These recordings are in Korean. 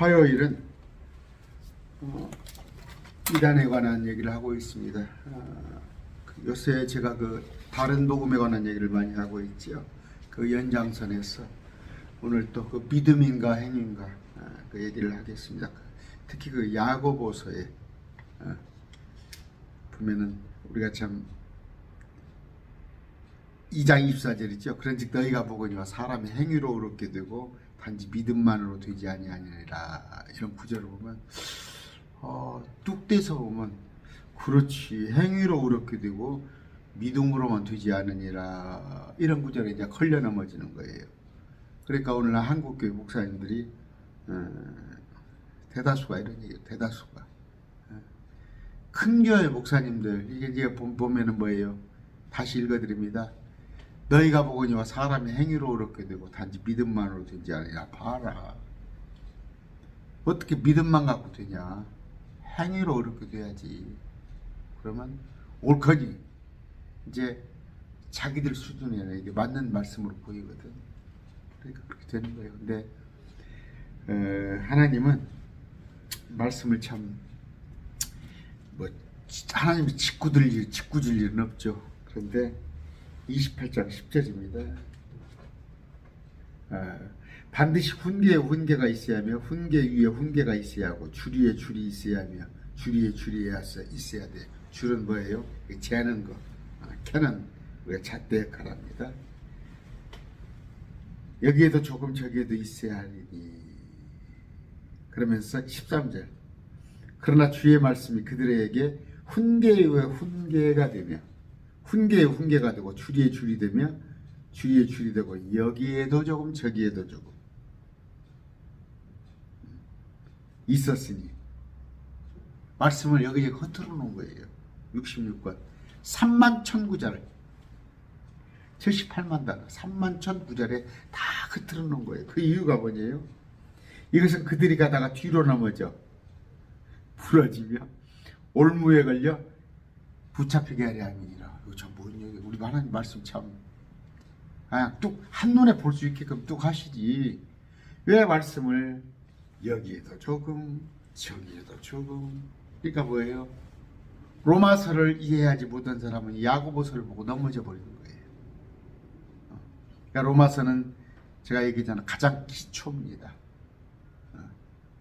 화요일은 이단에 관한 얘기를 하고 있습니다. 요새 제가 다른 복음에 관한 얘기를 많이 하고 있죠. 그 연장선에서 오늘 또 그 믿음인가 행인가 그 얘기를 하겠습니다. 특히 그 야고보서에 보면은 우리가 참 2장 24절이죠. 그런즉 너희가 보거니와 사람이 행위로 의롭게 되고 단지 믿음만으로 되지 아니하니라. 이런 구절을 보면 뚝 떼서 보면 그렇지, 행위로 의롭게 되고 믿음으로만 되지 않으니라. 이런 구절에 이제 걸려 넘어지는 거예요. 그러니까 오늘날 한국교회 목사님들이 대다수가 이런 얘기예요. 대다수가 큰 교회 목사님들, 이게 이제 보면은 뭐예요? 다시 읽어드립니다. 너희가 보거니와 사람이 행위로 의롭게 되고 단지 믿음만으로 되지 않으냐. 봐라, 어떻게 믿음만 갖고 되냐? 행위로 의롭게 돼야지. 그러면 옳거니. 이제 자기들 수준에 이게 맞는 말씀으로 보이거든. 그러니까 그렇게 되는 거예요. 근데 하나님은 말씀을 참 하나님이 짓궂을 일은 없죠. 그런데 28장 10절입니다. 반드시 훈계에 훈계가 있어야 하며 훈계 위에 훈계가 있어야 하고 줄 위에 줄이 있어야 하며 줄 위에 줄이 있어야 돼. 줄은 뭐예요? 재는 거. 캐는 우리가 잣대 역할합니다. 여기에도 조금 저기에도 있어야 하니. 그러면서 13절. 그러나 주의 말씀이 그들에게 훈계에 훈계가 되며 훈계에 훈계가 되고 줄이에 줄이 되며 줄이에 줄이 되고 여기에도 조금 저기에도 조금 있었으니 말씀을 여기저기 흩어져 놓은 거예요. 66권 31,000구절 78만 단어 31,000구절에 다 흩어져 놓은 거예요. 그 이유가 뭐냐요? 이것은 그들이 가다가 뒤로 넘어져 부러지며 올무에 걸려 붙잡히게 하려 함이니라. 이거 참 뭔 얘기? 우리 하나님 말씀 참 그냥 뚝 한눈에 볼 수 있게끔 뚝 하시지. 왜 말씀을 여기에도 조금 저기에도 조금. 그러니까 뭐예요? 로마서를 이해하지 못한 사람은 야고보서를 보고 넘어져 버리는 거예요. 그러니까 로마서는 제가 얘기했잖아요. 가장 기초입니다.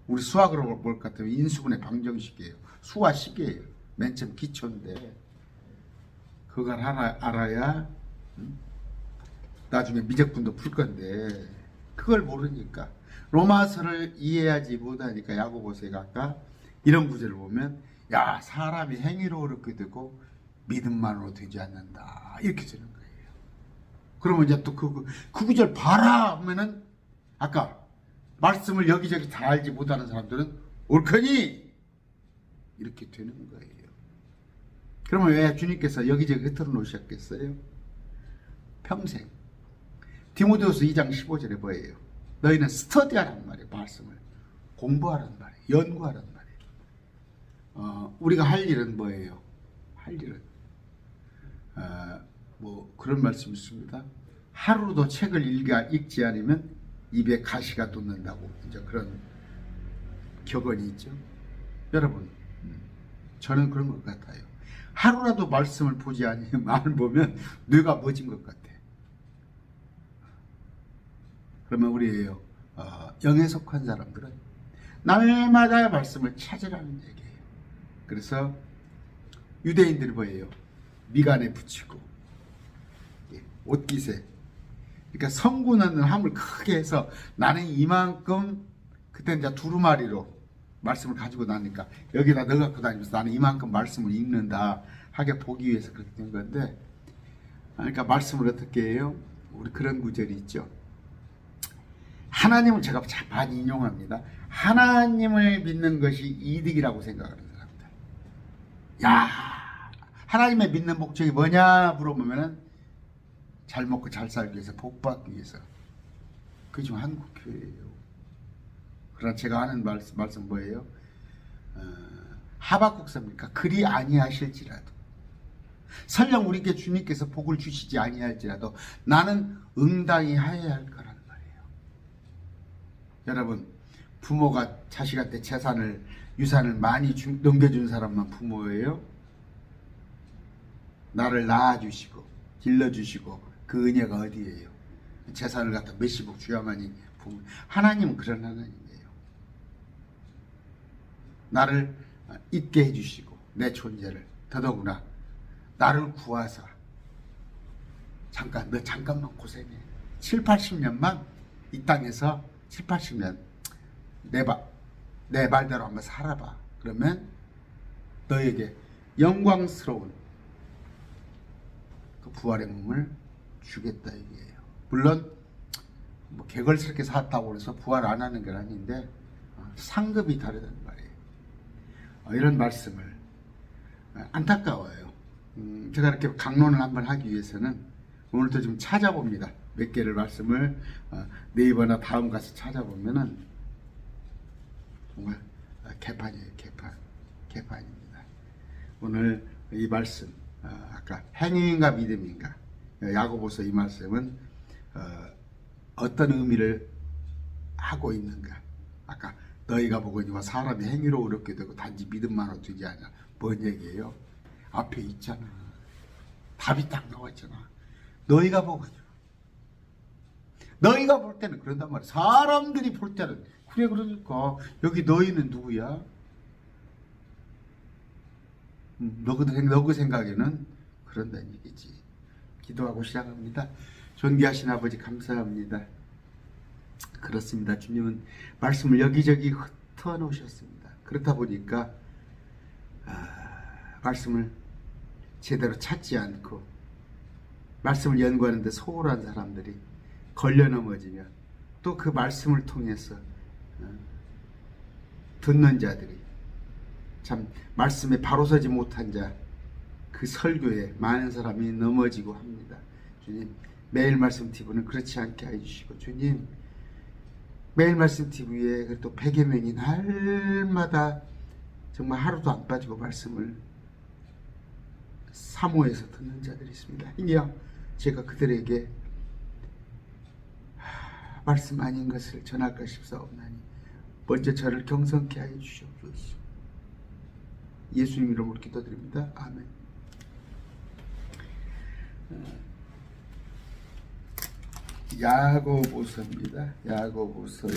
우리 수학으로 볼 것 같으면 인수분해 방정식이에요. 수화식이에요. 맨 처음 기초인데 그걸 알아야 나중에 미적분도 풀 건데 그걸 모르니까 로마서를 이해하지 못하니까 야고보서에 아까 이런 구절을 보면 야, 사람이 행위로 의롭게 되고 믿음만으로 되지 않는다. 이렇게 되는 거예요. 그러면 이제 또 그 구절 봐라 하면은 아까 말씀을 여기저기 다 알지 못하는 사람들은 옳거니 이렇게 되는 거예요. 그러면 왜 주님께서 여기저기 흩어져 놓으셨겠어요? 평생. 디모데후서 2장 15절에 뭐예요? 너희는 스터디하란 말이에요. 말씀을 공부하란 말이에요. 연구하란 말이에요. 우리가 할 일은 뭐예요? 할 일은 뭐 그런 말씀이 있습니다. 하루도 책을 읽지 않으면 입에 가시가 돋는다고 이제 그런 격언이 있죠. 여러분, 저는 그런 것 같아요. 하루라도 말씀을 보지 않으면 안 보면 뇌가 멎은 것 같아. 그러면 우리 영에 속한 사람들은 날마다 말씀을 찾으라는 얘기예요. 그래서 유대인들이 뭐예요? 미간에 붙이고 옷깃에, 그러니까 성구는 함을 크게 해서 나는 이만큼, 그때 이제 두루마리로 말씀을 가지고 다니니까 여기다 넣어 갖고 다니면서 나는 이만큼 말씀을 읽는다 하게 보기 위해서 그렇게 된 건데, 그러니까 말씀을 어떻게 해요? 우리 그런 구절이 있죠. 하나님을 제가 많이 인용합니다. 하나님을 믿는 것이 이득이라고 생각하는 사람들. 야, 하나님의 믿는 목적이 뭐냐 물어보면은 잘 먹고 잘 살기 위해서, 복 받기 위해서. 그게 지금 한국 교회예요. 그러나 제가 하는 말씀 뭐예요? 하박국서입니까? 그리 아니하실지라도, 설령 우리에게 주님께서 복을 주시지 아니할지라도 나는 응당히 하여야 할 거라는 말이에요. 여러분, 부모가 자식한테 유산을 많이 넘겨준 사람만 부모예요? 나를 낳아주시고 길러주시고 그 은혜가 어디예요? 재산을 갖다 몇십억 줘야만이 부모. 하나님은 그런 하나님이에요. 나를 있게 해주시고 내 존재를 더더구나 나를 구하사 너 잠깐만 고생해. 7, 80년만 이 땅에서 7, 80년 내 말대로 한번 살아봐. 그러면 너에게 영광스러운 그 부활의 몸을 주겠다 이게요. 물론 뭐 개걸스럽게 살았다고 해서 부활 안 하는 건 아닌데 상급이 다르다는 말이에요. 이런 말씀을 안타까워요. 제가 이렇게 강론을 한번 하기 위해서는 오늘도 좀 찾아봅니다. 몇 개를 말씀을 네이버나 다음 가서 찾아보면은 정말 개판이에요. 개판입니다. 오늘 이 말씀 아까 행위인가 믿음인가 야고보서 이 말씀은 어떤 의미를 하고 있는가. 아까 너희가 보거니와 사람이 행위로 어렵게 되고 단지 믿음만으로 되지 않아. 뭔 얘기예요? 앞에 있잖아. 답이 딱 나왔잖아. 너희가 보거니와. 너희가 볼 때는 그런단 말이야. 사람들이 볼 때는 그래 그러니까 여기 너희는 누구야? 너 생각에는 그런다는 얘기지. 기도하고 시작합니다. 존귀하신 아버지 감사합니다. 그렇습니다. 주님은 말씀을 여기저기 흩어 놓으셨습니다. 그렇다 보니까 말씀을 제대로 찾지 않고 말씀을 연구하는데 소홀한 사람들이 걸려 넘어지면 또 그 말씀을 통해서 듣는 자들이 참 말씀에 바로 서지 못한 자 그 설교에 많은 사람이 넘어지고 합니다. 주님 매일 말씀 TV는 그렇지 않게 해주시고 주님 매일 말씀 TV에 또 100여 명이 날마다 정말 하루도 안 빠지고 말씀을 사모해서 듣는 자들이 있습니다. 이니요 제가 그들에게 말씀 아닌 것을 전할까 싶사옵나니 먼저 저를 경성케 하여 주시옵소서. 예수님 이름으로 기도드립니다. 아멘. 야고보서입니다. 야고보서에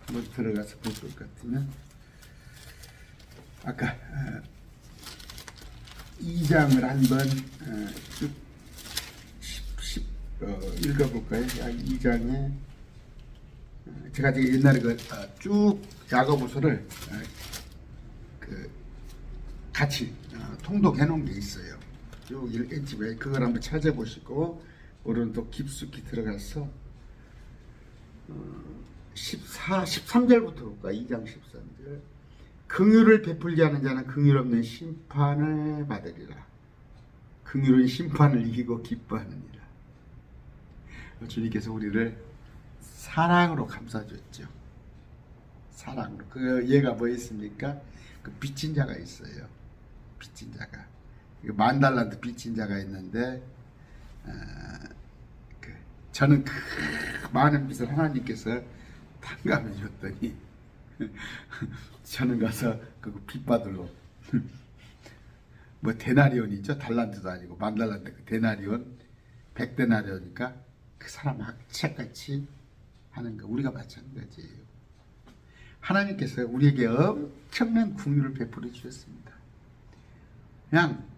한번 들어가서 볼 것 같으면 아까 2장을 한번 쭉 읽어볼까요? 2장에 제가 지금 옛날에 쭉 야고보서를 같이 통독해 놓은 게 있어요. 쭉 읽겠지만 그걸 한번 찾아보시고 오늘은 또 깊숙이 들어가서 13절부터 볼까? 2장 13절. 긍휼을 베풀지 않은 자는 긍휼 없는 심판을 받으리라. 긍휼은 심판을 이기고 기뻐하느니라. 주님께서 우리를 사랑으로 감싸줬죠. 사랑으로. 그 얘가 뭐였습니까? 그 빚진 자가 있어요. 빚진 자가. 10,000달란트 빚진 자가 있는데 저는 그 많은 빚을 하나님께서 탕감해 줬더니 저는 가서 그 빚 받으러 뭐 데나리온이죠. 달란트도 아니고 10,000달란트 그 데나리온 100데나리온이니까 그 사람 악착같이 하는 거 우리가 마찬가지예요. 하나님께서 우리에게 엄청난 긍휼을 베풀어 주셨습니다. 그냥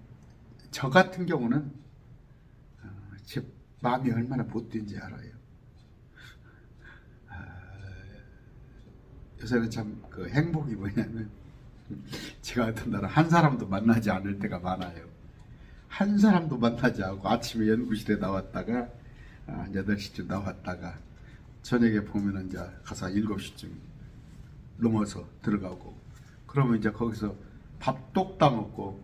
저 같은 경우는 제 마음이 얼마나 못된지 알아요. 요새는 참 그 행복이 뭐냐면 제가 어떤 날은 한 사람도 만나지 않을 때가 많아요. 한 사람도 만나지 않고 아침에 연구실에 나왔다가 8시쯤 나왔다가 저녁에 보면은 이제 가서 7시쯤 넘어서 들어가고 그러면 이제 거기서 밥 똑 따먹고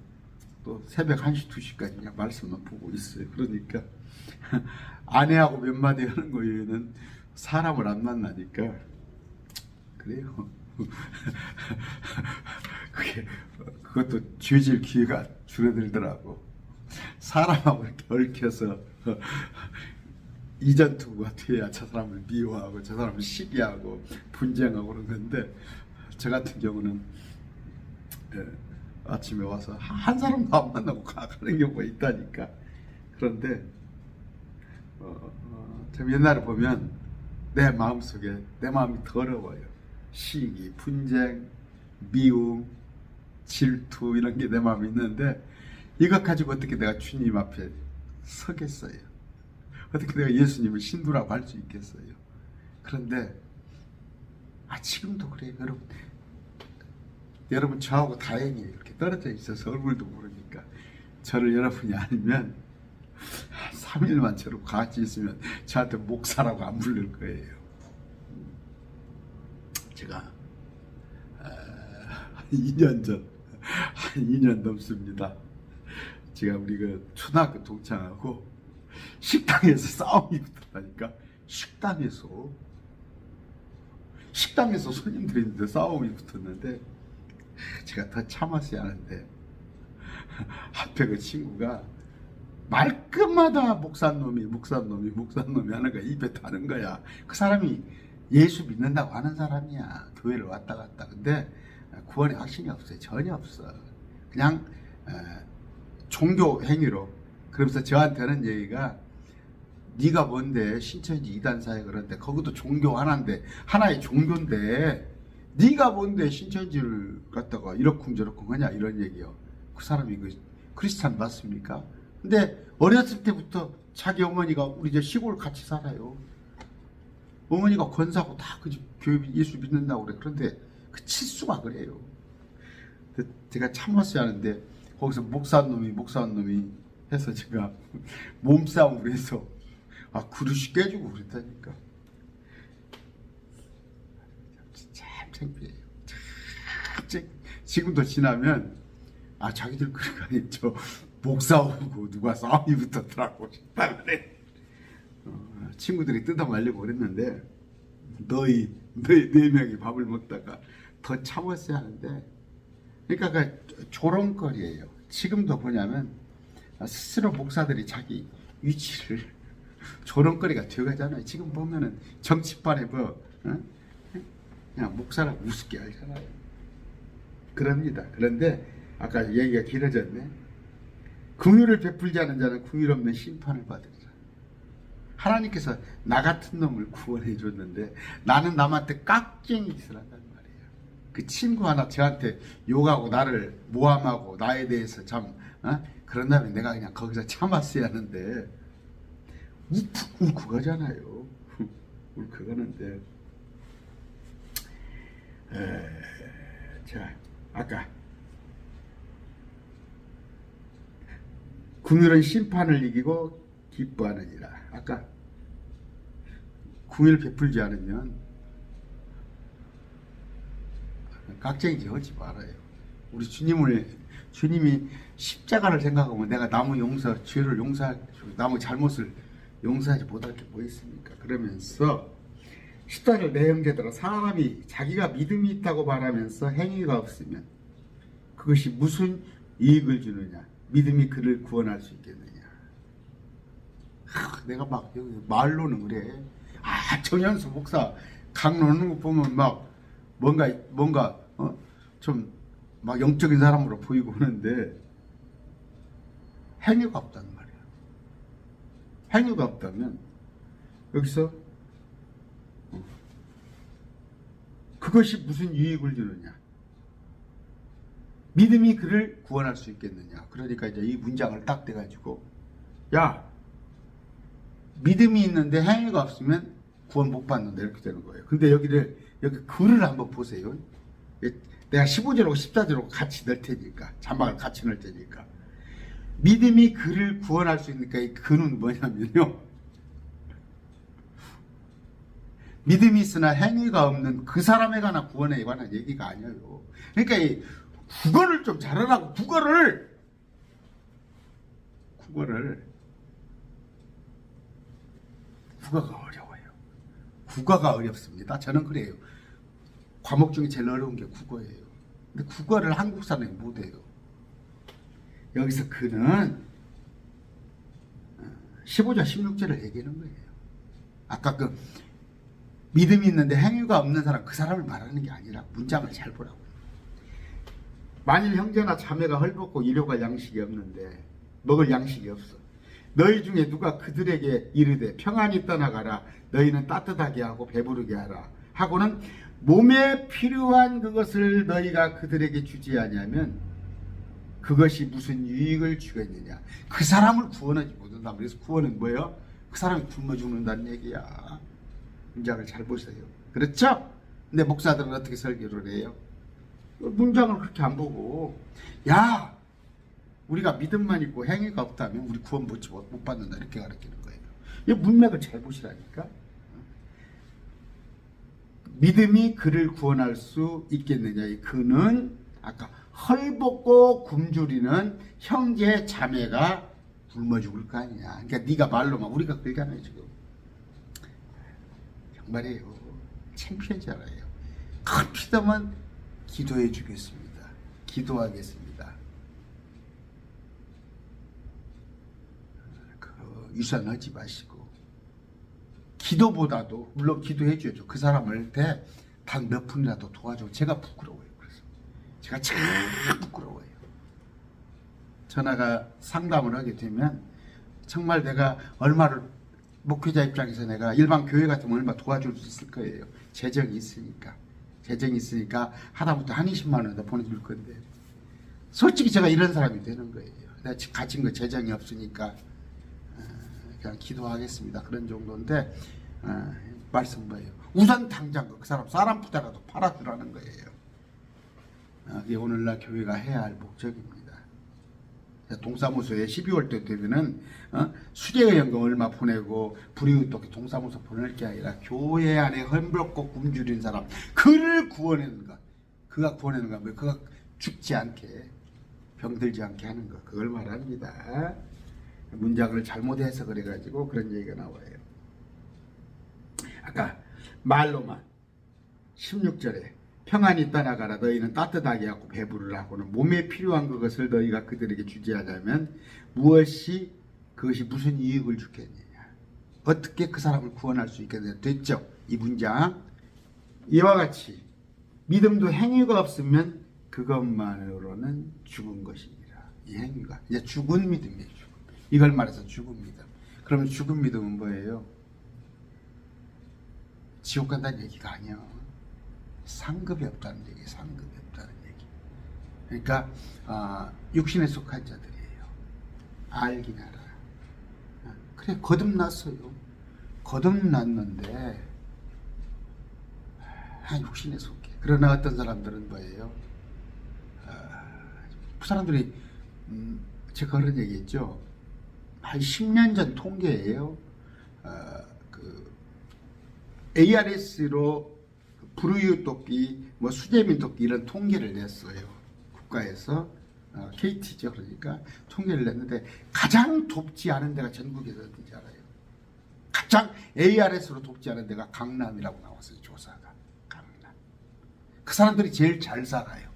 또 새벽 1시, 2시까지 그냥 말씀만 보고 있어요. 그러니까 아내하고 몇 마디 하는 거에는 사람을 안 만나니까 그래요. 그것도 죄질 기회가 줄어들더라고. 사람하고 이렇게 얽혀서 이전투구가 돼야 저 사람을 미워하고 저 사람을 시기하고 분쟁하고 그런 건데, 저 같은 경우는 아침에 와서 한 사람도 안 만나고 가는 경우가 있다니까. 그런데 참 옛날에 보면 내 마음속에 내 마음이 더러워요. 시기, 분쟁, 미움, 질투 이런 게 내 마음에 있는데, 이것 가지고 어떻게 내가 주님 앞에 서겠어요? 어떻게 내가 예수님을 신부라고 할 수 있겠어요? 그런데 지금도 그래요. 여러분 저하고 다행히 이렇게 떨어져 있어서 얼굴도 모르니까, 저를 여러분이 알면 3일만 저로 같이 있으면 저한테 목사라고 안 부를 거예요. 제가 2년 전, 한 2년 넘습니다. 제가 우리 그 초등학교 동창하고 식당에서 싸움이 붙었다니까. 식당에서 손님들이 있는데 싸움이 붙었는데, 제가 더 참았어야 하는데, 앞에 그 친구가 말끝마다 목사놈이 하는 거야. 입에 타는 거야. 그 사람이 예수 믿는다고 하는 사람이야. 교회를 왔다 갔다. 근데 구원의 확신이 없어요. 전혀 없어. 그냥 종교 행위로. 그러면서 저한테는 얘기가, 네가 뭔데 신천지 이단사에 그런데 거기도 종교 하나인데, 하나의 종교인데 네가 뭔데 신천지를 갖다가 이러쿵저러쿵 하냐, 이런 얘기요. 그 사람이 그 크리스찬 맞습니까? 근데 어렸을 때부터 자기 어머니가, 우리 저 시골 같이 살아요. 어머니가 권사고 다 그 교회 예수 믿는다고 그래. 그런데 그 칠수가 그래요. 제가 참았어야 하는데, 거기서 목사놈이 해서 제가 몸싸움을 해서 그릇이 깨지고 그랬다니까. 참 창피해요. 지금도 지나면 자기들 그러가 저 목싸움이고 누가 싸움이 붙었더라고 싶다 그래. 친구들이 뜯어 말리고 그랬는데, 너희 4명이 밥을 먹다가 더 참았어야 하는데. 그러니까 그 조롱거리예요. 지금도 뭐냐면 스스로 목사들이 자기 위치를 조롱거리가 되어가잖아요. 지금 보면은 정치판에 그냥 목사를 우습게 하잖아요. 그럽니다. 그런데 아까 얘기가 길어졌네. 긍휼을 베풀지 않은 자는 긍휼 없는 심판을 받으리라. 하나님께서 나 같은 놈을 구원해 줬는데, 나는 남한테 깍쟁이 짓을 한단 말이에요. 그 친구 하나 저한테 욕하고 나를 모함하고 나에 대해서 참 그런 다음에 내가 그냥 거기서 참았어야 하는데, 울컥하잖아요. 울컥하는데. 자, 아까 긍휼은 심판을 이기고 기뻐하느니라. 아까 긍휼을 베풀지 않으면 깍쟁이지 하지 말아요. 우리 주님이 십자가를 생각하면 내가 죄를 남의 잘못을 용서하지 못할 게 뭐 있습니까? 그러면서 14절, 내 형제들아, 사람이 자기가 믿음이 있다고 말하면서 행위가 없으면 그것이 무슨 이익을 주느냐? 믿음이 그를 구원할 수 있겠느냐? 내가 막 여기 말로는 그래. 정현수 목사 강론하는 거 보면 막 뭔가 좀 막 영적인 사람으로 보이고 그러는데, 행위가 없단 말이야. 행위가 없다면 여기서 그것이 무슨 유익을 주느냐? 믿음이 그를 구원할 수 있겠느냐? 그러니까 이제 이 문장을 딱 대가지고, 믿음이 있는데 행위가 없으면 구원 못 받는다, 이렇게 되는 거예요. 근데 여기 글을 한번 보세요. 내가 15절하고 14절하고 같이 넣을 테니까, 자막을 같이 넣을 테니까. 믿음이 그를 구원할 수 있으니까 이 그는 뭐냐면요, 믿음이 있으나 행위가 없는 그 사람에 관한 구원에 관한 얘기가 아니에요. 그러니까 이 국어를 좀 잘하라고. 국어가 어려워요. 국어가 어렵습니다. 저는 그래요. 과목 중에 제일 어려운 게 국어예요. 근데 국어를 한국 사람이 못해요. 여기서 그는 15절 16절을 얘기하는 거예요. 아까 그 믿음이 있는데 행위가 없는 사람, 그 사람을 말하는 게 아니라 문장을 잘 보라고. 만일 형제나 자매가 헐벗고 일용할 양식이 없는데, 먹을 양식이 없어. 너희 중에 누가 그들에게 이르되 평안히 떠나가라, 너희는 따뜻하게 하고 배부르게 하라 하고는 몸에 필요한 그것을 너희가 그들에게 주지 아니하면 그것이 무슨 유익을 주겠느냐. 그 사람을 구원하지 못한다. 그래서 구원은 뭐예요? 그 사람이 굶어 죽는다는 얘기야. 문장을 잘 보세요. 그렇죠? 근데 목사들은 어떻게 설교를 해요? 문장을 그렇게 안 보고, 야, 우리가 믿음만 있고 행위가 없다면 우리 구원 못 받는다, 이렇게 가르치는 거예요. 이 문맥을 잘 보시라니까. 믿음이 그를 구원할 수 있겠느냐. 이 그는 아까 헐벗고 굶주리는 형제 자매가 굶어 죽을 거 아니냐. 그러니까 네가 말로만, 우리가 그러잖아요 지금. 정말이에요. 창피하잖아요. 급히더면 기도해 주겠습니다. 기도하겠습니다. 유산하지 마시고, 기도보다도 물론 기도해 줘야죠. 그 사람을 단 몇 분이라도 도와줘. 제가 부끄러워요. 그래서 제가 참 부끄러워요. 전화가 상담을 하게 되면 정말 내가 얼마를, 목회자 입장에서 내가 일반 교회 같으면 얼마 도와줄 수 있을 거예요. 재정이 있으니까 하다못해 한 20만 원 더 보내줄 건데, 솔직히 제가 이런 사람이 되는 거예요. 내가 가진 거 재정이 없으니까 그냥 기도하겠습니다. 그런 정도인데, 말씀 뭐예요? 우선 당장 그 사람 부자라도 팔아두라는 거예요. 이게 오늘날 교회가 해야 할 목적입니다. 동사무소에 12월 때 되면은 수재연금 얼마 보내고 불이웃돕기 동사무소 보낼 게 아니라 교회 안에 헐벗고 굶주린 사람, 그를 구원하는 것. 그가 구원하는 것, 그가 죽지 않게, 병들지 않게 하는 것, 그걸 말합니다. 문장을 잘못 해석을 해가지고 그런 얘기가 나와요. 아까 말로만 16절에 평안히 떠나가라, 너희는 따뜻하게 하고 배부르라 하고는 몸에 필요한 그것을 너희가 그들에게 주지 않으면 그것이 무슨 이익을 주겠느냐. 어떻게 그 사람을 구원할 수 있겠느냐. 됐죠? 이 문장. 이와 같이 믿음도 행위가 없으면 그것만으로는 죽은 것이니라. 이 행위가 이제 죽은 믿음이에요. 죽음. 이걸 말해서 죽은 믿음. 그러면 죽은 믿음은 뭐예요? 지옥 간다는 얘기가 아니야. 상급이 없다는 얘기, 상급이 없다는 얘기. 그러니까 육신에 속한 자들이에요. 알긴 알아. 그래, 거듭났어요. 거듭났는데 육신에 속해. 그러나 어떤 사람들은 뭐예요? 그 사람들이 제가 그런 얘기했죠. 한 10년 전 통계예요. ARS로 불우이웃돕기, 수재민돕기 이런 통계를 냈어요. 국가에서 KT죠. 그러니까 통계를 냈는데 가장 돕지 않은 데가 전국에서 어딘지 알아요? 가장 ARS로 돕지 않은 데가 강남이라고 나왔어요. 조사가. 강남. 그 사람들이 제일 잘 살아요.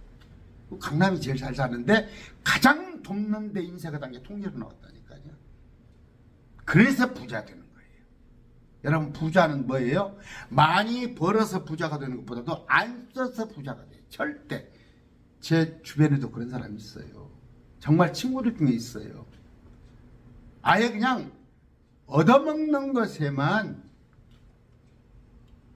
강남이 제일 잘 사는데 가장 돕는 데 인쇄가 단계 통계로 나왔다니까요. 그래서 부자 되는 거예요. 여러분, 부자는 뭐예요? 많이 벌어서 부자가 되는 것보다도 안 써서 부자가 돼요. 절대. 제 주변에도 그런 사람이 있어요. 정말 친구들 중에 있어요. 아예 그냥 얻어먹는 것에만,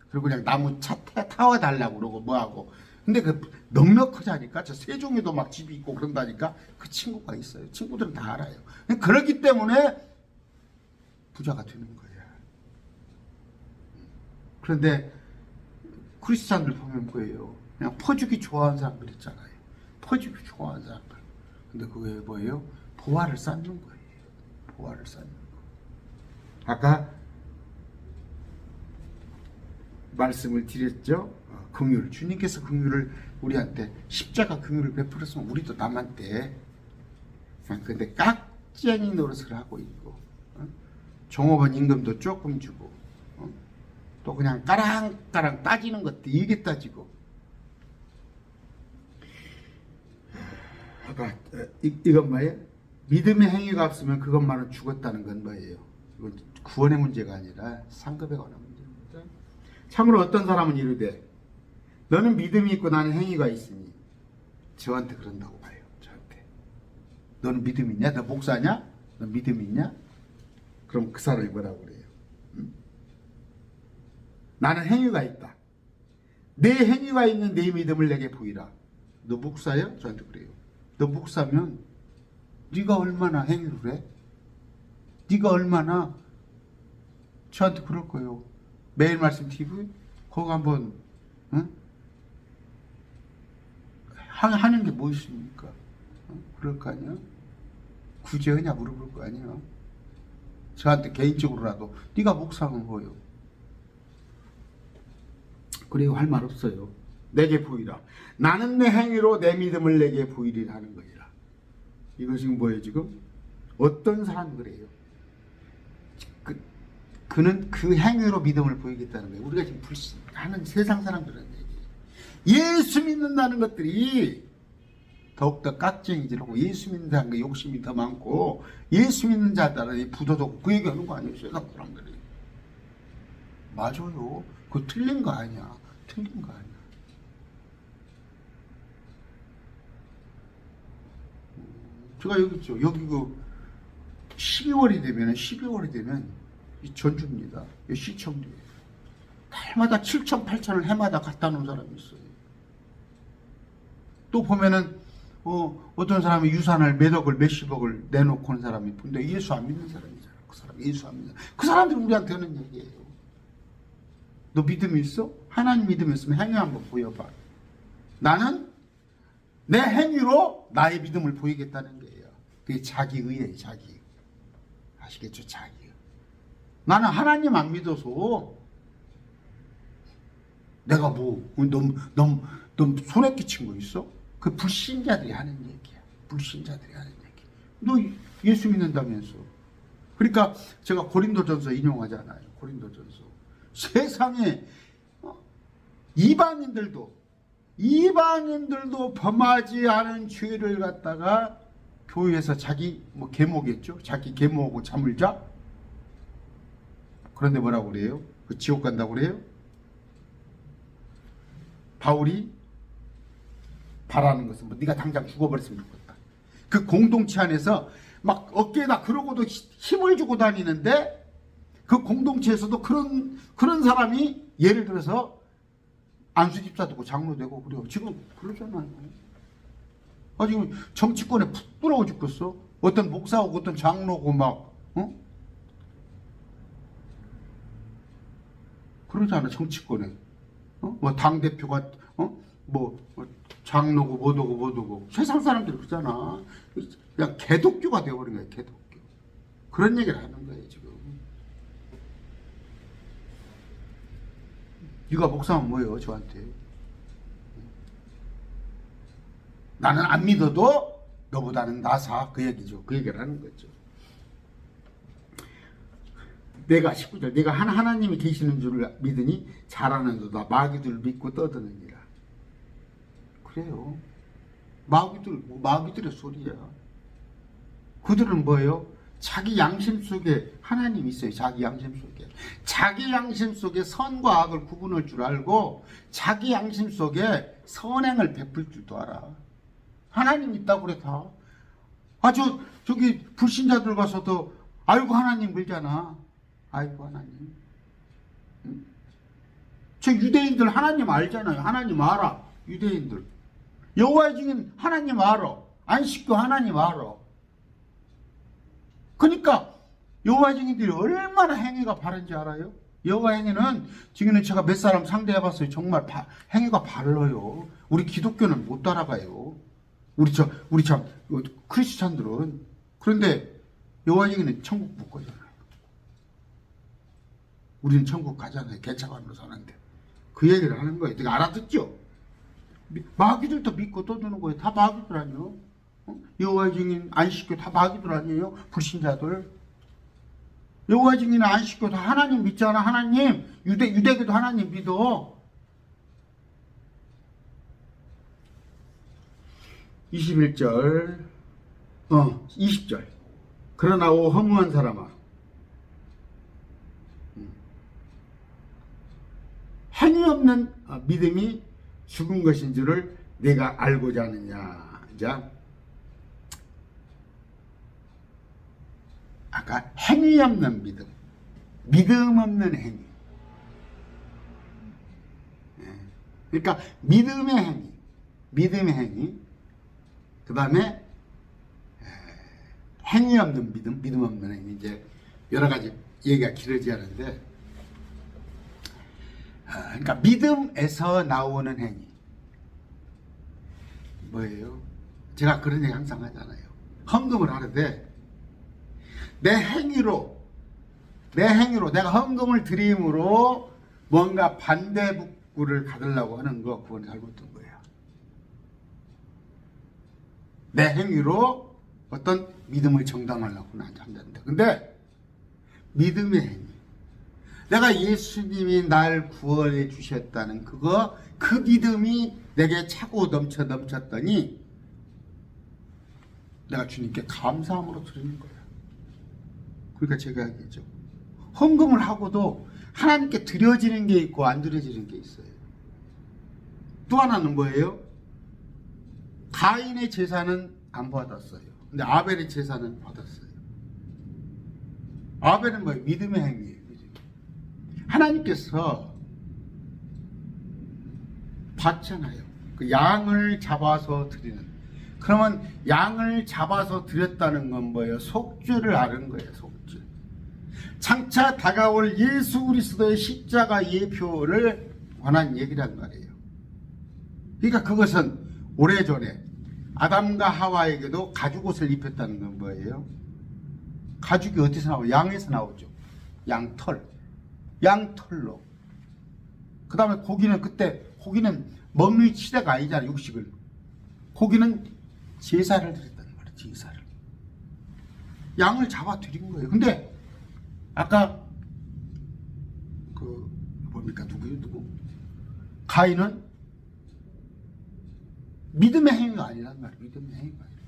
그리고 그냥 나무 차 타와달라고 그러고 뭐하고. 근데 그 넉넉하자니까, 저 세종에도 막 집이 있고 그런다니까 그 친구가 있어요. 친구들은 다 알아요. 그렇기 때문에 부자가 되는 거예요. 그런데 크리스찬들 보면 뭐예요? 그냥 퍼주기 좋아하는 사람들 있잖아요. 퍼주기 좋아하는 사람들. 근데 그게 뭐예요? 보화를 쌓는 거예요. 보화를 쌓는 거. 아까 말씀을 드렸죠? 긍휼. 주님께서 긍휼을 우리한테 십자가 긍휼을 베풀었으면 우리도 남한테. 근데 깍쟁이 노릇을 하고 있고, 종업원 임금도 조금 주고, 또 그냥 까랑까랑 따지는 것도 이게 따지고. 이건 뭐예요? 믿음의 행위가 없으면 그것만은 죽었다는 건 뭐예요? 이건 구원의 문제가 아니라 상급에 관한 문제입니다. 참으로 어떤 사람은 이르되 너는 믿음이 있고 나는 행위가 있으니 저한테 그런다고 봐요. 저한테 너는 믿음 있냐? 너 목사냐? 너 믿음 있냐? 그럼 그 사람이 뭐라고 그래요? 나는 행위가 있다. 내 행위가 있는 내 믿음을 내게 보이라. 너 목사야? 저한테 그래요. 너 목사면 네가 얼마나 행위를 해? 네가 얼마나 저한테 그럴 거예요. 매일 말씀 TV 거기 한번 응? 하는 게 뭐 있습니까? 그럴 거 아니야? 굳이 하냐 물어볼 거 아니야? 저한테 개인적으로라도 네가 목사는 뭐요? 그래요. 할 말 없어요. 내게 보이라. 나는 내 행위로 내 믿음을 내게 보이리라 하는 거니라. 이거 지금 뭐예요? 지금 어떤 사람이 그래요? 그는 그 행위로 믿음을 보이겠다는 거예요. 우리가 지금 불신하는 세상 사람들은 얘기예요. 예수 믿는다는 것들이 더욱더 깍쟁이질하고 예수 믿는다는 게 욕심이 더 많고 예수 믿는 자들은 부도덕고 그 얘기하는 거 아니에요. 세상 사람들이. 맞아요. 그거 틀린 거 아니야. 틀린 거 아니야. 제가 여기 있죠. 여기 그 12월이 되면 이 전주입니다. 이 시청주에 달마다 7천, 8천을 해마다 갖다 놓은 사람이 있어요. 또 보면은 어떤 사람이 유산을 몇억을 몇십억을 내놓고 온 사람이 근데 예수 안 믿는 사람이잖아. 그 사람 예수 안 믿는 그 사람들이 우리한테 하는 얘기예요. 너 믿음이 있어? 하나님 믿음이 있으면 행위 한번 보여봐. 나는 내 행위로 나의 믿음을 보이겠다는 거예요. 그게 자기의예요. 자기. 아시겠죠? 자기. 나는 하나님 안 믿어서 내가 너 손에 끼친 거 있어? 그 불신자들이 하는 얘기야. 불신자들이 하는 얘기. 너 예수 믿는다면서. 그러니까 제가 고린도전서 인용하잖아요. 고린도전서. 세상에 이방인들도 범하지 않은 죄를 갖다가 교회에서 자기 계모겠죠. 자기 계모하고 잠을 자. 그런데 뭐라고 그래요? 그 지옥 간다고 그래요? 바울이 바라는 것은 네가 당장 죽어버렸으면 좋겠다. 그 공동체 안에서 막 어깨에다 그러고도 힘을 주고 다니는데 그 공동체에서도 그런 사람이 예를 들어서 안수집사 되고 장로 되고 그래요. 지금 그러잖아요. 지금 정치권에 푹 들어오 죽겠어. 어떤 목사하고 어떤 장로고 막 그러잖아. 정치권에 뭐 당대표가 장로고 뭐도고 세상 사람들이 그러잖아. 그냥 개독교가 되어버린 거야. 개독교. 그런 얘기를 하는 거예요 지금. 네가 목사면 뭐예요 저한테? 나는 안 믿어도 너보다는 나사 그 얘기죠. 그 얘기를 하는 거죠. 내가 19절 내가 하나님이 계시는 줄을 믿으니 잘하는도다 마귀들을 믿고 떠드느니라. 그래요. 마귀들의 소리야. 그들은 뭐예요? 자기 양심 속에 하나님이 있어요. 자기 양심 속에. 자기 양심 속에 선과 악을 구분할 줄 알고 자기 양심 속에 선행을 베풀 줄도 알아. 하나님 있다고 그래 다. 저기 불신자들 가서도 아이고 하나님 그러잖아. 아이고 하나님. 저 유대인들 하나님 알잖아요. 하나님 알아. 유대인들. 여호와의 증인 하나님 알아. 안식교 하나님 알아. 그러니까 여호와의 증인들이 얼마나 행위가 바른지 알아요? 여호와의 행위는 지금은 제가 몇 사람 상대해봤어요. 정말 행위가 바르요. 우리 기독교는 못 따라가요. 우리 참 크리스찬들은. 그런데 여호와의 증인은 천국 못 가잖아요. 우리는 천국 가잖아요. 개차반으로 사는데. 그 얘기를 하는 거예요. 내가 알아듣죠? 마귀들도 믿고 떠드는 거예요. 다 마귀들 아니에요? 여호와의 증인 안식교 다 마귀들 아니에요? 불신자들. 여호와의 증인 안식교 다 하나님 믿잖아. 하나님. 유대교도 하나님 믿어. 21절 20절 그러나 오 허무한 사람아 행위 없는 믿음이 죽은 것인 줄을 내가 알고자 하느냐. 자, 아까 행위 없는 믿음, 믿음 없는 행위. 그러니까 믿음의 행위, 믿음의 행위. 그 다음에 행위 없는 믿음, 믿음 없는 행위. 이제 여러 가지 얘기가 길어지는데, 그러니까 믿음에서 나오는 행위 뭐예요? 제가 그런 얘기 항상 하잖아요. 헌금을 하는데 내 행위로 내가 헌금을 드림으로 뭔가 반대복구를 받으려고 하는 거, 그건 잘못된 거예요. 내 행위로 어떤 믿음을 정당하려고는 안 한다는데, 근데 믿음의 행위, 내가 예수님이 날 구원해 주셨다는 그 믿음이 내게 차고 넘쳤더니 내가 주님께 감사함으로 드리는 거예요. 그러니까 제가 얘기했죠. 헌금을 하고도 하나님께 드려지는 게 있고 안 드려지는 게 있어요. 또 하나는 뭐예요? 가인의 제사는 안 받았어요. 근데 아벨의 제사는 받았어요. 아벨은 뭐예요? 믿음의 행위예요. 하나님께서 받잖아요. 그 양을 잡아서 드리는. 그러면 양을 잡아서 드렸다는 건 뭐예요? 속죄를 아는 거예요. 속죄. 장차 다가올 예수 그리스도의 십자가 예표를 관한 얘기란 말이에요. 그러니까 그것은 오래전에 아담과 하와에게도 가죽옷을 입혔다는 건 뭐예요? 가죽이 어디서 나와요? 양에서 나오죠. 양털로. 그 다음에 고기는 고기는 먹는 시대가 아니잖아요. 육식을. 고기는 제사를 드렸다는 말이에요. 제사를. 양을 잡아 드린 거예요. 근데 아까 누구? 가인은 믿음의 행위가 아니란 말이에요. 믿음의 행위가 아니라.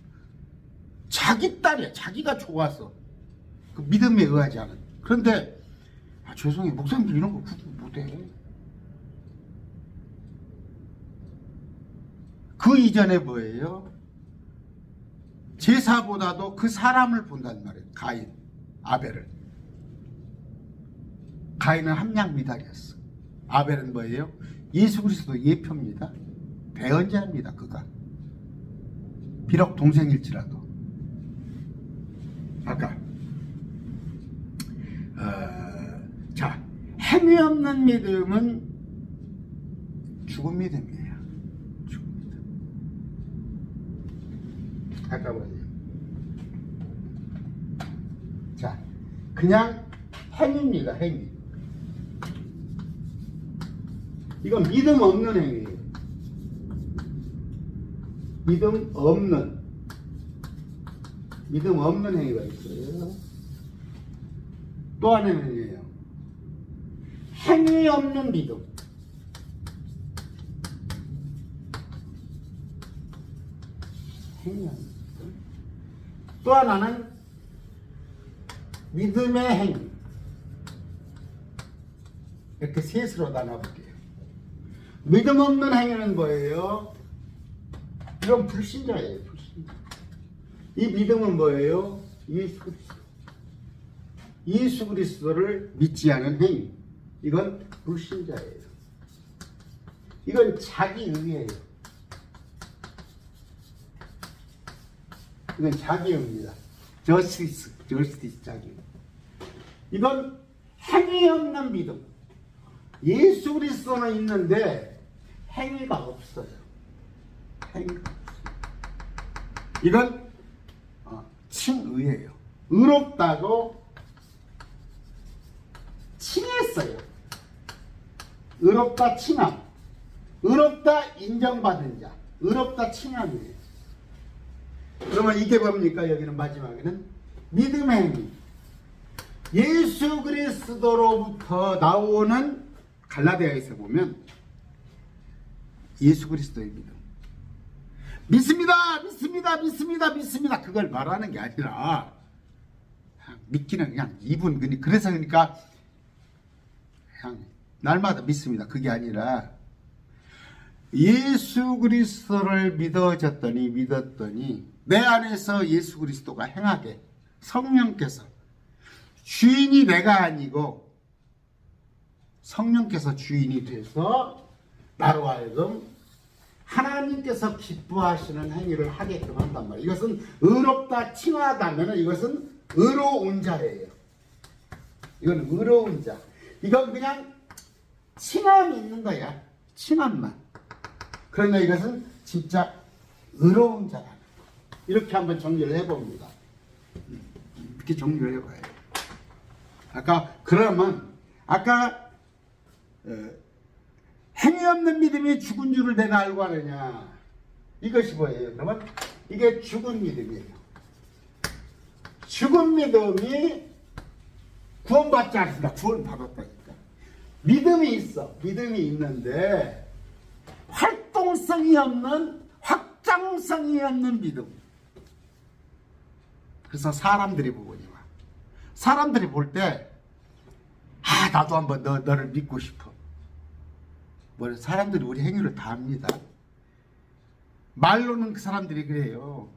자기 딸이야. 자기가 좋아서. 그 믿음에 의하지 않은. 그런데 죄송해요. 목사님들 이런 거 구분 못해. 그 이전에 뭐예요? 제사보다도 그 사람을 본단 말이에요. 가인, 아벨을. 가인은 함량미달이었어. 아벨은 뭐예요? 예수 그리스도 예표입니다. 대언자입니다. 그가. 비록 동생일지라도. 아까 자, 행위 없는 믿음은 죽은 믿음이에요. 죽은 믿음. 아까 뭐예요? 자, 그냥 행위입니다. 행위. 이건 믿음 없는 행위예요. 믿음 없는 행위가 있어요. 또 하나는 행위예요. 행위 없는 믿음. 행위 없는 믿음. 또 하나는 믿음의 행위. 이렇게 셋으로 나눠볼게요. 믿음 없는 행위는 뭐예요? 이건 불신자예요. 불신자. 이 믿음은 뭐예요? 예수 그리스도. 예수 그리스도를 믿지 않은 행위. 이건 불신자예요. 이건 자기의예요. 이건 자기의입니다. 저스티스 자기. 이건 행위 없는 믿음. 예수 그리스도는 있는데 행위가 없어요. 행위가 없어요. 이건 칭의예요. 의롭다고 칭했어요. 의롭다 칭함. 의롭다 인정받은 자. 의롭다 칭함이에요. 그러면 이게 뭡니까? 여기는 마지막에는 믿음의 행위. 예수 그리스도로부터 나오는, 갈라디아에서 보면 예수 그리스도의 믿음. 믿습니다. 그걸 말하는 게 아니라 믿기는 그냥 입은. 그래서 그러니까 날마다 믿습니다. 그게 아니라 예수 그리스도를 믿었더니 내 안에서 예수 그리스도가 행하게 성령께서, 주인이 내가 아니고 성령께서 주인이 돼서 나로 하여금 하나님께서 기뻐하시는 행위를 하게끔 한단 말이에요. 이것은 의롭다 칭하다면 이것은 의로운 자예요. 이건 의로운 자. 이건 그냥 칭함이 있는 거야. 칭함만. 그러나 이것은 진짜 의로운 자라는 거. 이렇게 한번 정리를 해봅니다. 이렇게 정리를 해봐요. 아까 행위 없는 믿음이 죽은 줄을 내가 알고 하느냐. 이것이 뭐예요? 그러면 이게 죽은 믿음이에요. 죽은 믿음이 구원받지 않습니다. 구원받았다니까. 믿음이 있어. 믿음이 있는데 활동성이 없는, 확장성이 없는 믿음. 그래서 사람들이 보거니와 사람들이 볼 때 나도 한번 너를 믿고 싶어. 사람들이 우리 행위를 다 합니다. 말로는 그 사람들이 그래요.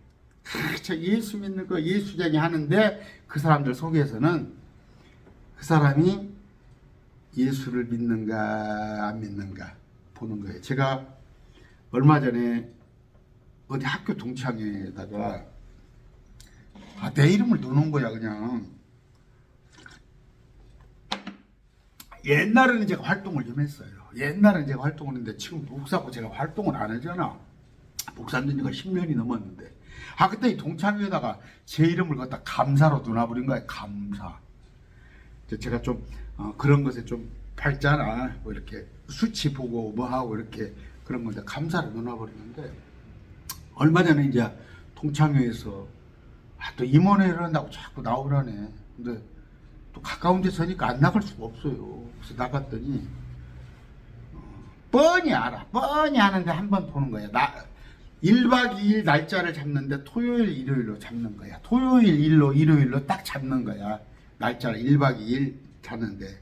저 예수 믿는 거 예수쟁이 하는데 그 사람들 속에서는 그 사람이 예수를 믿는가 안 믿는가 보는 거예요. 제가 얼마 전에 어디 학교 동창회에다가 내 이름을 넣어놓은 거야. 그냥 옛날에는 제가 활동을 좀 했어요. 옛날에는 제가 활동을 했는데 지금 목사고 제가 활동을 안 하잖아. 목사 된 지가 10년이 넘었는데 그때 이 동창회에다가 제 이름을 갖다 감사로 넣어버린 거야. 감사. 제가 좀 그런 것에 좀 밝잖아. 뭐 이렇게 수치 보고 뭐 하고 이렇게 그런 건데 감사를 넣어버리는데 얼마 전에 이제 동창회에서 또 임원회를 한다고 자꾸 나오라네. 근데 또 가까운 데 서니까 안 나갈 수가 없어요. 그래서 나갔더니 뻔히 알아. 뻔히 아는데 한번 보는 거야. 1박 2일 날짜를 잡는데 토요일, 일요일로 잡는 거야. 토요일, 일요일로 딱 잡는 거야. 날짜를 1박 2일 잡는데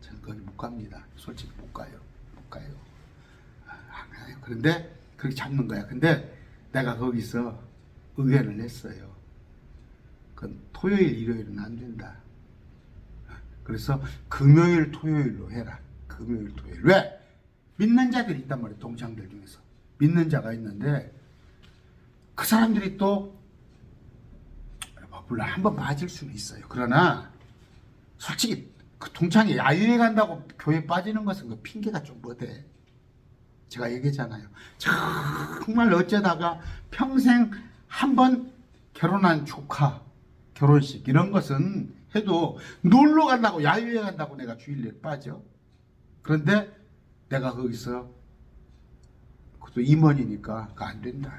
저는 거기 못 갑니다. 솔직히 못 가요. 안 가요. 그런데 그렇게 잡는 거야. 근데 내가 거기서 의견을 냈어요. 그건 토요일, 일요일은 안 된다. 그래서 금요일, 토요일로 해라. 금요일, 토요일. 왜? 믿는 자들이 있단 말이에요. 동창들 중에서. 믿는 자가 있는데 그 사람들이 또 물론 한번 맞을 수는 있어요. 그러나 솔직히 그 동창회 야유회 간다고 교회 빠지는 것은 그 핑계가 좀 뭐대. 제가 얘기했잖아요. 정말 어쩌다가 평생 한 번 결혼한 조카 결혼식 이런 것은 해도 놀러 간다고 야유회 간다고 내가 주일에 빠져. 그런데 내가 거기서 그것도 임원이니까 그거 안 된다.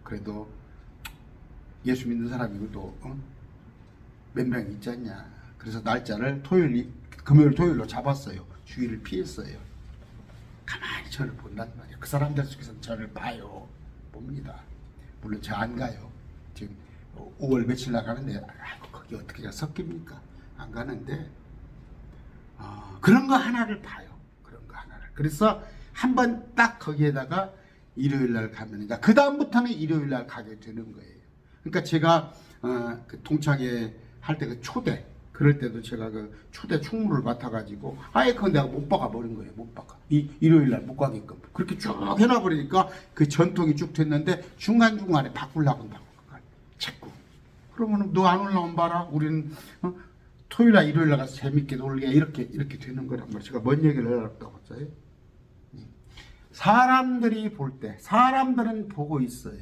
그래도 예수 믿는 사람이고 또 몇 명 있지 않냐. 그래서 날짜를 금요일 토요일로 잡았어요. 주일을 피했어요. 가만히 저를 본단 말이에요. 그 사람들 속에서 저를 봐요. 봅니다. 물론 저 안 가요. 지금 5월 며칠 나가는데 거기 어떻게 섞입니까? 안 가는데 그런 거 하나를 봐요. 그런 거 하나를. 그래서 한번 딱 거기에다가 일요일 날 가면 그 다음부터는 일요일 날 가게 되는 거예요. 그러니까 제가 그 동창회 할 때 그 초대 그럴 때도 제가 그 초대 충무를 맡아가지고 그건 내가 못 박아 버린 거예요. 못 박아. 일요일 날 못 가게끔 그렇게 쭉 해놔버리니까 그 전통이 쭉 됐는데 중간중간에 바꾸려고 한다고 자꾸. 그러면 너 안 올라오면 봐라. 우리는 토요일 날 일요일 날 가서 재밌게 놀게 이렇게 되는 거란 말이에요. 제가 뭔 얘기를 하려고 했어요? 사람들이 볼 때, 사람들은 보고 있어요.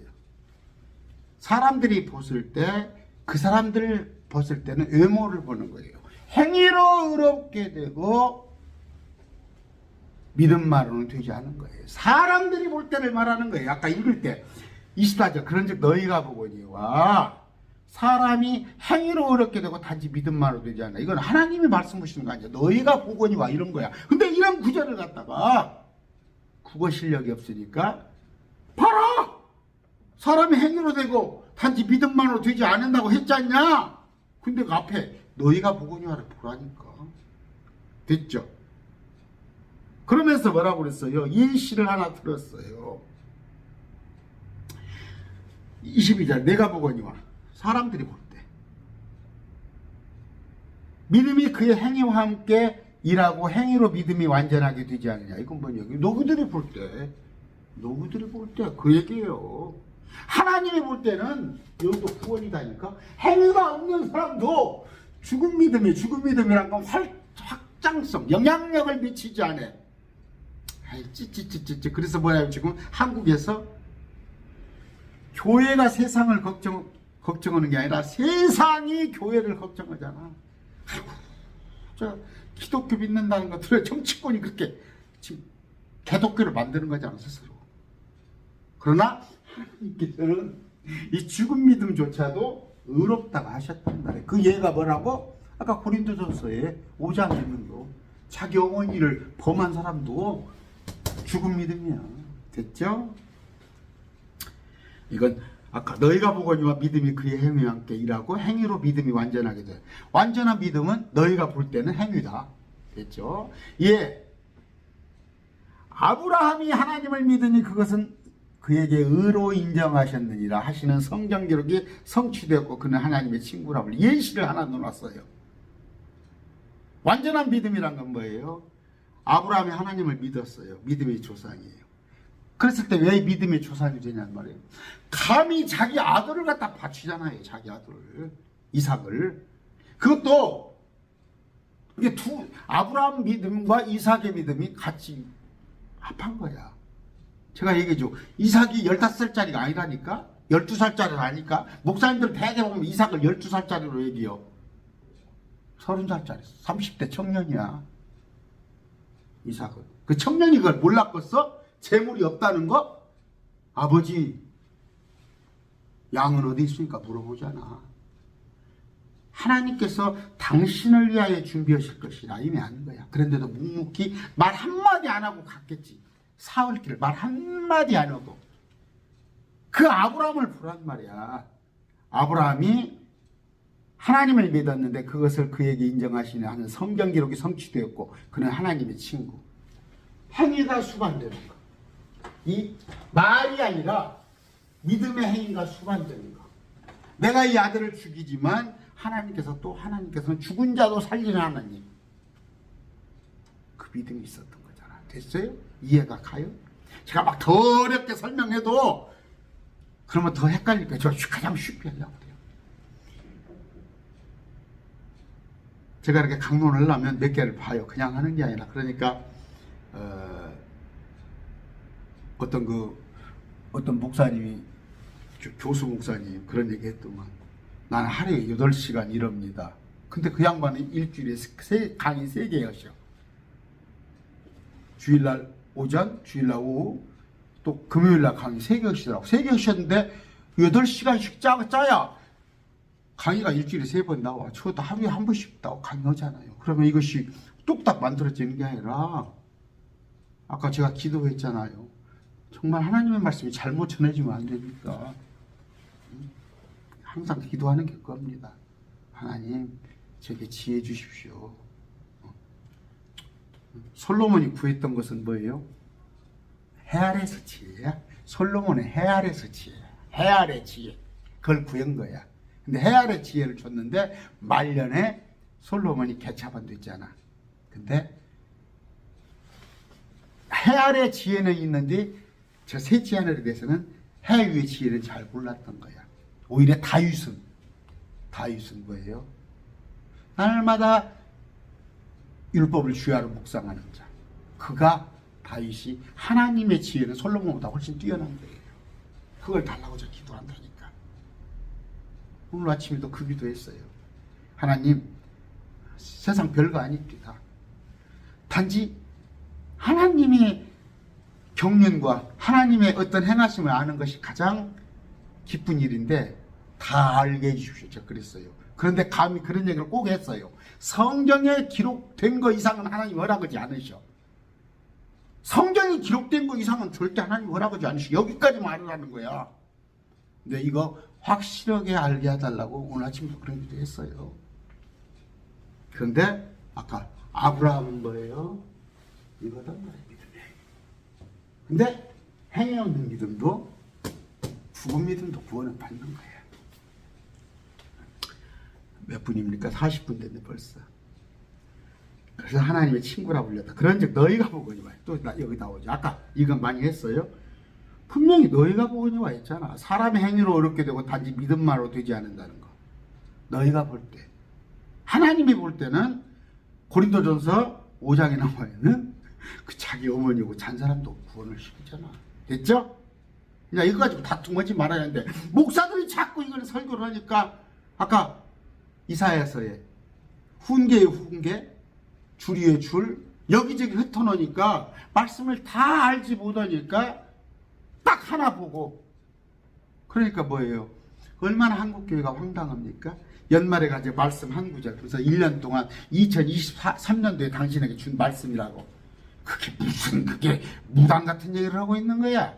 사람들이 봤을 때, 그 사람들 봤을 때는 외모를 보는 거예요. 행위로 의롭게 되고 믿음만으로는 되지 않은 거예요. 사람들이 볼 때를 말하는 거예요. 아까 읽을 때 24절 그런즉 너희가 보거니와 사람이 행위로 의롭게 되고 단지 믿음만으로 되지 않아. 이건 하나님이 말씀하시는 거 아니야. 너희가 보거니와 이런 거야. 근데 이런 구절을 갖다가 국어 실력이 없으니까 봐라! 사람이 행위로 되고 단지 믿음만으로 되지 않는다고 했지 않냐? 근데 그 앞에 너희가 보거니와를 보라니까. 됐죠? 그러면서 뭐라고 그랬어요? 예시를 하나 들었어요. 22절 내가 보거니와 사람들이 볼 때 믿음이 그의 행위와 함께 일하고 행위로 믿음이 완전하게 되지 않느냐. 이건 뭐냐? 너희들이 볼 때 그 얘기예요. 하나님이 볼 때는 여기도 구원이다니까. 행위가 없는 사람도 죽은 믿음이란 건 확장성, 영향력을 미치지 않아. 그래서 뭐야, 지금 한국에서 교회가 세상을 걱정하는 게 아니라 세상이 교회를 걱정하잖아. 아이고, 저 기독교 믿는다는 것들을 정치권이 그렇게 지금 개독교를 만드는 거잖아, 스스로. 그러나 하나님께서는 이 죽은 믿음조차도 의롭다고 하셨단 말이에요. 그 예가 뭐라고? 아까 고린도전서에 5장 읽는도 자기 어머니를 범한 사람도 죽은 믿음이야. 됐죠? 이건 아까 너희가 보거니와 믿음이 그의 행위와 함께 일하고 행위로 믿음이 완전하게 돼. 완전한 믿음은 너희가 볼 때는 행위다. 됐죠? 예. 아브라함이 하나님을 믿으니 그것은 그에게 의로 인정하셨느니라 하시는 성경 기록이 성취되었고 그는 하나님의 친구라고 예시를 하나 넣어놨어요. 완전한 믿음이란 건 뭐예요? 아브라함이 하나님을 믿었어요. 믿음의 조상이에요. 그랬을 때 왜 믿음의 조상이 되냐는 말이에요. 감히 자기 아들을 갖다 바치잖아요. 자기 아들을, 이삭을. 그것도 이게 아브라함 믿음과 이삭의 믿음이 같이 합한 거야. 제가 얘기해줘. 이삭이 15살짜리가 아니라니까? 12살짜리가 아니까? 목사님들 대개 보면 이삭을 12살짜리로 얘기해요. 30살짜리, 30대 청년이야. 이삭은. 그 청년이 그걸 몰랐겠어? 재물이 없다는 거? 아버지, 양은 어디 있으니까 물어보잖아. 하나님께서 당신을 위하여 준비하실 것이라 이미 아는 거야. 그런데도 묵묵히 말 한마디 안 하고 갔겠지. 사흘길 말 한마디 안 하고. 그 아브라함을 보란 말이야. 아브라함이 하나님을 믿었는데 그것을 그에게 인정하시는 하는 성경 기록이 성취되었고 그는 하나님의 친구. 행위가 수반되는 거. 이 말이 아니라 믿음의 행위가 수반되는 거. 내가 이 아들을 죽이지만 하나님께서는 죽은 자도 살리는 하나님. 그 믿음이 있었던 거잖아. 됐어요? 이해가 가요? 제가 막 더 어렵게 설명해도 그러면 더 헷갈릴까요? 저 가장 쉽게 하려고 그래요. 제가 이렇게 강론을 하면 몇 개를 봐요. 그냥 하는 게 아니라. 그러니까 어떤 목사님이 교수 목사님 그런 얘기 했더만 나는 하루에 8시간 이럽니다. 근데 그 양반은 일주일에 강의 3개 하셔. 주일날 오전, 주일날 오후, 또 금요일날 강의 3개 하시더라고. 3개 하셨는데 8시간씩 짜야 강의가 일주일에 3번 나와. 저것도 하루에 한 번씩 나와 강의하잖아요. 그러면 이것이 뚝딱 만들어지는 게 아니라 아까 제가 기도했잖아요. 정말 하나님의 말씀이 잘못 전해지면 안 되니까 항상 기도하는 게 겁니다. 하나님 제게 지혜 주십시오. 솔로몬이 구했던 것은 뭐예요? 해 아래서 지혜야. 솔로몬의 해 아래서 지혜. 해 아래 지혜. 그걸 구한 거야. 근데 해 아래 지혜를 줬는데 말년에 솔로몬이 개차반 됐잖아. 근데 해 아래 지혜는 있는데 저 셋째 하늘에 대해서는 해 위의 지혜를 잘 몰랐던 거야. 오히려 다윗은 뭐예요? 날마다 율법을 주야로 묵상하는 자. 그가 다윗이 하나님의 지혜는 솔로몬보다 훨씬 뛰어난 거예요. 그걸 달라고 저 기도한다니까. 오늘 아침에도 그 기도했어요. 하나님, 세상 별거 아닙니다. 단지 하나님의 경륜과 하나님의 어떤 행하심을 아는 것이 가장 기쁜 일인데 다 알게 해주십시오. 제가 그랬어요. 그런데 감히 그런 얘기를 꼭 했어요. 성경에 기록된 거 이상은 하나님 허락하지 않으셔. 성경이 기록된 거 이상은 절대 하나님 허락하지 않으셔. 여기까지 말을 하는 거야. 근데 이거 확실하게 알게 해달라고 오늘 아침부터 그런 기도 했어요. 그런데 아까 아브라함은 뭐예요? 이거단 말이에요. 믿음의 행위. 근데 행위 없는 믿음도, 죽은 믿음도 구원을 받는 거예요. 몇 분입니까? 40분 됐네 벌써. 그래서 하나님의 친구라 불렸다. 그런즉 너희가 보거니와. 또 여기 나오죠. 아까 이건 많이 했어요. 분명히 너희가 보거니와 했잖아. 사람의 행위로 어렵게 되고 단지 믿음만으로 되지 않는다는 거. 너희가 볼 때, 하나님이 볼 때는 고린도전서 5장에 나와 있는 그 자기 어머니고 잔 사람도 구원을 시키잖아. 됐죠? 그냥 이거 가지고 다툼하지 말아야 하는데, 목사들이 자꾸 이걸 설교를 하니까, 아까 이사야서에 훈계의 훈계, 줄이의 줄, 여기저기 흩어놓으니까 말씀을 다 알지 못하니까 딱 하나 보고, 그러니까 뭐예요? 얼마나 한국교회가 황당합니까? 연말에 가지고 말씀 한 구절, 그래서 1년 동안 2023년도에 당신에게 준 말씀이라고. 그게 무슨, 그게 무당 같은 얘기를 하고 있는 거야.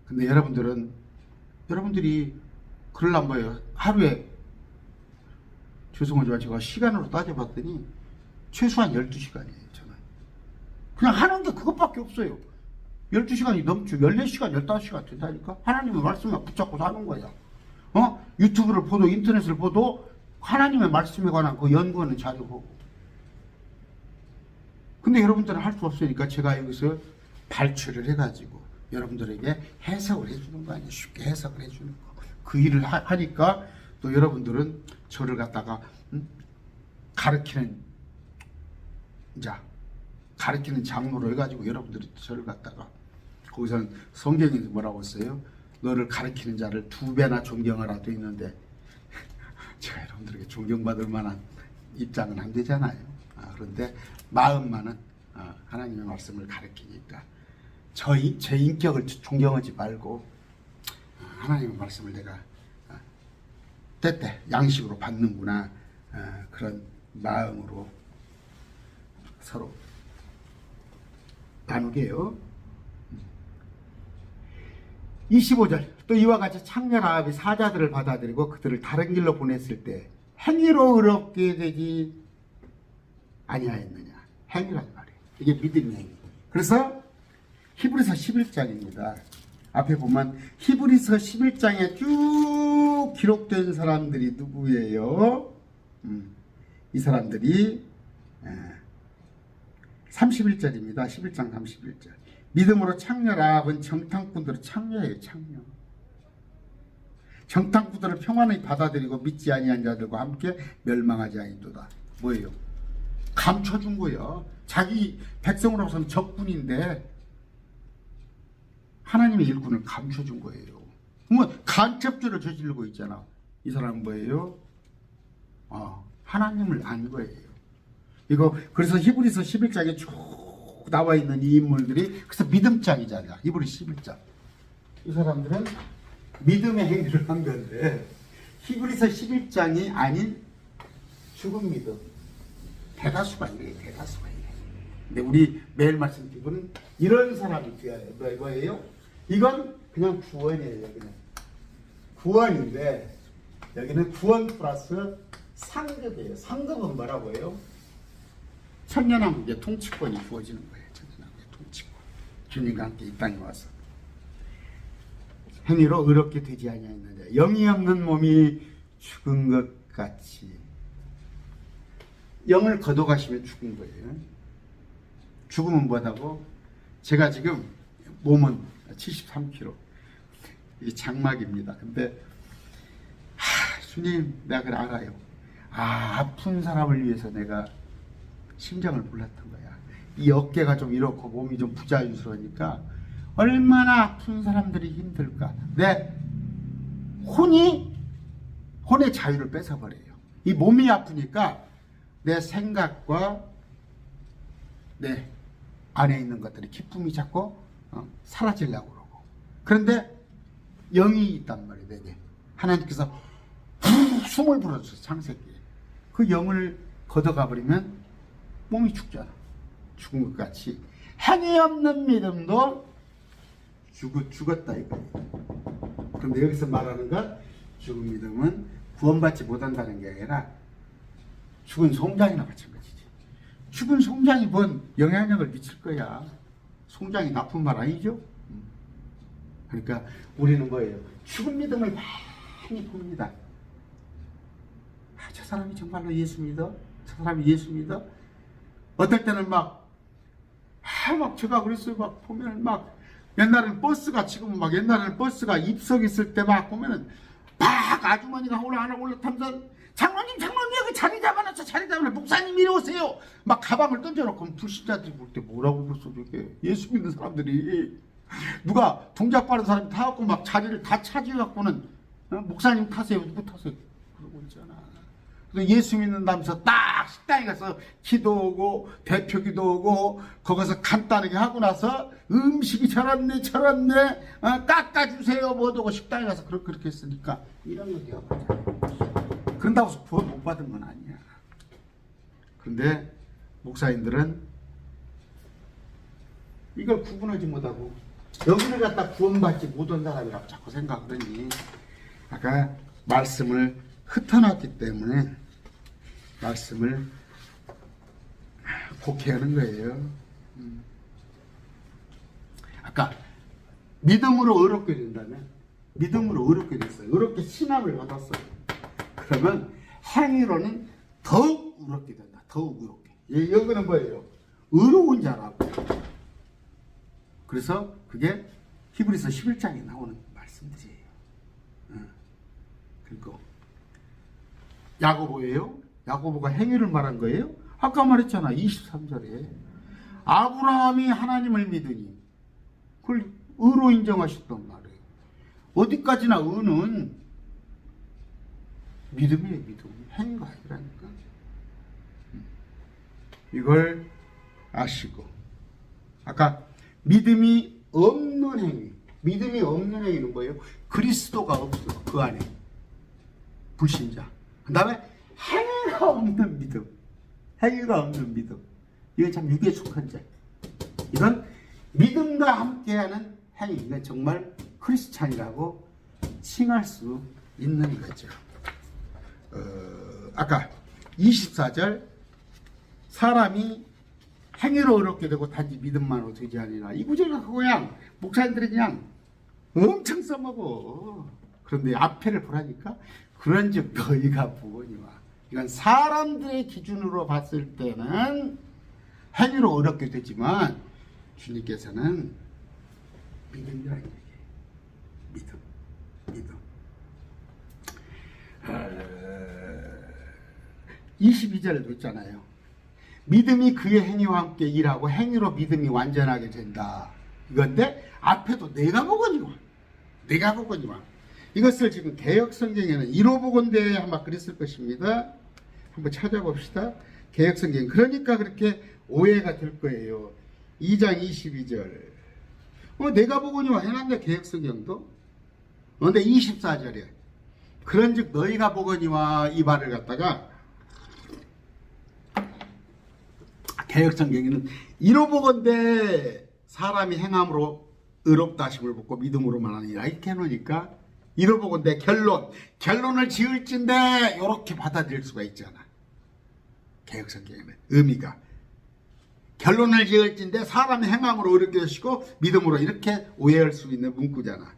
근데 여러분들이 그러려면 뭐예요? 하루에, 죄송하지만 제가 시간으로 따져봤더니 최소한 12시간이에요, 저는. 그냥 하는 게 그것밖에 없어요. 12시간이 넘죠. 14시간, 15시간 된다니까? 하나님의 말씀에 붙잡고 사는 거야. 유튜브를 보도, 인터넷을 보도 하나님의 말씀에 관한 그 연구하는 자료 보고. 근데 여러분들은 할 수 없으니까 제가 여기서 발췌를 해가지고 여러분들에게 해석을 해주는 거 아니에요. 쉽게 해석을 해주는 거. 그 일을 하니까 또 여러분들은 저를 갖다가 가르치는 장로로 해가지고 여러분들이 저를 갖다가, 거기서는 성경에서 뭐라고 했어요? 너를 가르치는 자를 2배나 존경하라 돼 있는데, 제가 여러분들에게 존경받을 만한 입장은 안 되잖아요. 그런데 마음만은 하나님의 말씀을 가르치니까 제 인격을 존경하지 말고 하나님의 말씀을 내가 때때 양식으로 받는구나, 그런 마음으로 서로 나누게요. 25절, 또 이와 같이 창녀 라합이 사자들을 받아들이고 그들을 다른 길로 보냈을 때 행위로 의롭게 되지 아니하였느냐. 행위란 말이에요. 이게 믿음의 행위. 그래서 히브리서 11장입니다. 앞에 보면 히브리서 11장에 쭉 기록된 사람들이 누구예요? 이 사람들이 31절입니다. 11장 31절. 믿음으로 창녀 라합은 정탐꾼들을, 창녀예요, 창녀. 정탐꾼들을 평안히 받아들이고 믿지 아니한 자들과 함께 멸망하지 아니도다. 뭐예요? 감춰준 거예요. 자기 백성으로서는 적군인데 하나님의 일꾼을 감춰준 거예요. 그러면 간첩죄를 저지르고 있잖아. 이 사람은 뭐예요? 하나님을 안 거예요. 이거 그래서 히브리서 11장에 쭉 나와 있는 이 인물들이, 그래서 믿음장이잖아요. 히브리서 11장. 이 사람들은 믿음의 행위를 한 건데, 히브리서 11장이 아닌 죽은 믿음. 대다수가 이래요. 대다수가 이래. 근데 우리 매일 말씀 기분은 이런 사람이 되어야 해요. 뭐예요? 이건 그냥 구원이에요. 여기는 구원인데, 여기는 구원 플러스 상급이에요. 상급은 뭐라고 해요? 천년왕국의 통치권이 주어지는 거예요. 천년왕국의 통치권. 주님과 함께 이 땅에 와서 행위로 의롭게 되지 아니하였느냐. 영이 없는 몸이 죽은 것 같이. 영을 거둬가시면 죽은 거예요. 죽음은 뭐다고? 제가 지금 몸은 73kg. 이게 장막입니다. 근데 주님, 내가 그걸 알아요. 아픈 사람을 위해서 내가 심장을 몰랐던 거야. 이 어깨가 좀 이렇고 몸이 좀 부자연스러우니까 얼마나 아픈 사람들이 힘들까. 내 혼의 자유를 뺏어버려요. 이 몸이 아프니까 내 생각과 내 안에 있는 것들이, 기쁨이 자꾸 사라지려고 그러고. 그런데 영이 있단 말이에요. 내게 하나님께서 숨을 불어주셔서 창세기에 그 영을 걷어가 버리면 몸이 죽잖아. 죽은 것 같이 행위 없는 믿음도 죽었다 이거예요. 그런데 여기서 말하는 건, 죽은 믿음은 구원받지 못한다는 게 아니라 죽은 송장이나 마찬가지지. 죽은 송장이 뭔 영향력을 미칠 거야. 송장이 나쁜 말 아니죠? 그러니까 우리는 뭐예요? 죽은 믿음을 많이 봅니다. 저 사람이 정말로 예수 믿어? 저 사람이 예수 믿어? 어떨 때는 막 제가 그랬어요. 막 보면 막 옛날에는 버스가 지금은 막 옛날에는 버스가 입석했을 때 막 보면은 막 아주머니가 올라타면서 장로님 여기 자리 잡아놨어 자리 잡아놨어 목사님 이리 오세요 막 가방을 던져놓고 불신자들이 볼 때 뭐라고 그랬어 저게 예수 믿는 사람들이 누가 동작 빠른 사람이 타갖고 막 자리를 다 차지해갖고는 목사님 타세요 누구 타세요 그러고 있잖아. 그래서 예수 믿는다면서 딱 식당에 가서 기도하고 대표 기도하고 거기서 간단하게 하고 나서 음식이 저렇네 깎아주세요 뭐도 식당에 가서 그렇게 했으니까 이런 거 되어버려. 그런다고 해서 구원 못 받은 건 아니야. 그런데 목사님들은 이걸 구분하지 못하고 여기를 갖다 구원받지 못한 사람이라고 자꾸 생각하더니 아까 말씀을 흩어놨기 때문에 말씀을 곡해하는 거예요. 아까 믿음으로 의롭게 된다면 믿음으로 의롭게 됐어요. 의롭게 신함을 받았어요. 그러면 행위로는 더욱 의롭게 된다. 더욱 의롭게. 여기는 뭐예요? 의로운 자라고. 그래서 그게 히브리서 11장에 나오는 말씀들이에요. 그리고 야고보예요. 야고보가 행위를 말한 거예요. 아까 말했잖아. 23절에 아브라함이 하나님을 믿으니 그걸 의로 인정하셨단 말이에요. 어디까지나 의는 믿음이에요. 믿음. 행위가 아니라니까. 이걸 아시고 아까 믿음이 없는 행위. 믿음이 없는 행위는 뭐예요? 그리스도가 없어. 그 안에. 불신자. 그 다음에 행위가 없는 믿음. 행위가 없는 믿음. 이건 참 육에 속한 자. 이건 믿음과 함께하는 행위. 이건 정말 크리스찬이라고 칭할 수 있는 거죠. 아까 24절 사람이 행위로 의롭게 되고 단지 믿음만으로 되지 아니라 이 구절을 그냥 목사님들이 그냥 엄청 써먹어. 그런데 앞에를 보라니까 그런즉 너희가 보거니와 이건 사람들의 기준으로 봤을 때는 행위로 어렵게 되지만 주님께서는 믿음이라는 얘기예요. 믿음. 22절에도 있잖아요. 믿음이 그의 행위와 함께 일하고 행위로 믿음이 완전하게 된다. 이건데 앞에도 내가 보거니와 이것을 지금 개역성경에는 이로 보건대 아마 그랬을 것입니다. 한번 찾아봅시다. 개역성경. 그러니까 그렇게 오해가 될 거예요. 2장 22절. 내가 보거니와 해놨네 개역성경도. 근데 24절에 그런즉 너희가 보거니와 이 말을 갖다가 개역성경에는 이로 보건대 사람이 행함으로 의롭다 하심을 받고 믿음으로만 하니라 이렇게 해놓으니까 이로 보건대 결론을 지을진데 이렇게 받아들일 수가 있잖아. 개역성경에는 의미가 결론을 지을진데 사람이 행함으로 의롭게 하시고 믿음으로 이렇게 오해할 수 있는 문구잖아.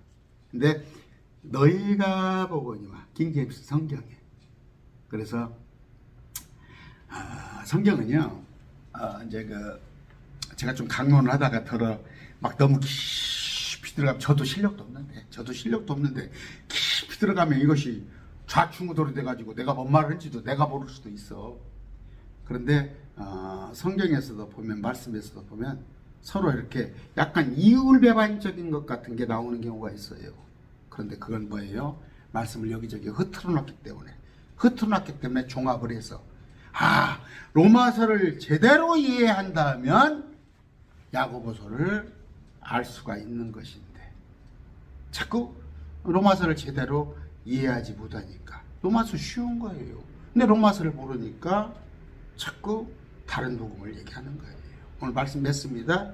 근데 너희가 보거니와 킹제임스 성경에 그래서 성경은요 이제 제가 좀 강론을 하다가 막 너무 깊이 들어가면 저도 실력도 없는데 깊이 들어가면 이것이 좌충우돌이 돼가지고 내가 뭔 말을 했는지도 내가 모를 수도 있어. 그런데 성경에서도 보면 말씀에서도 보면 서로 이렇게 약간 이율배반적인 것 같은 게 나오는 경우가 있어요. 그런데 그건 뭐예요? 말씀을 여기저기 흐트러놨기 때문에 종합을 해서 로마서를 제대로 이해한다면 야고보서를 알 수가 있는 것인데 자꾸 로마서를 제대로 이해하지 못하니까 로마서 쉬운 거예요. 근데 로마서를 모르니까 자꾸 다른 복음을 얘기하는 거예요. 오늘 말씀 맺습니다.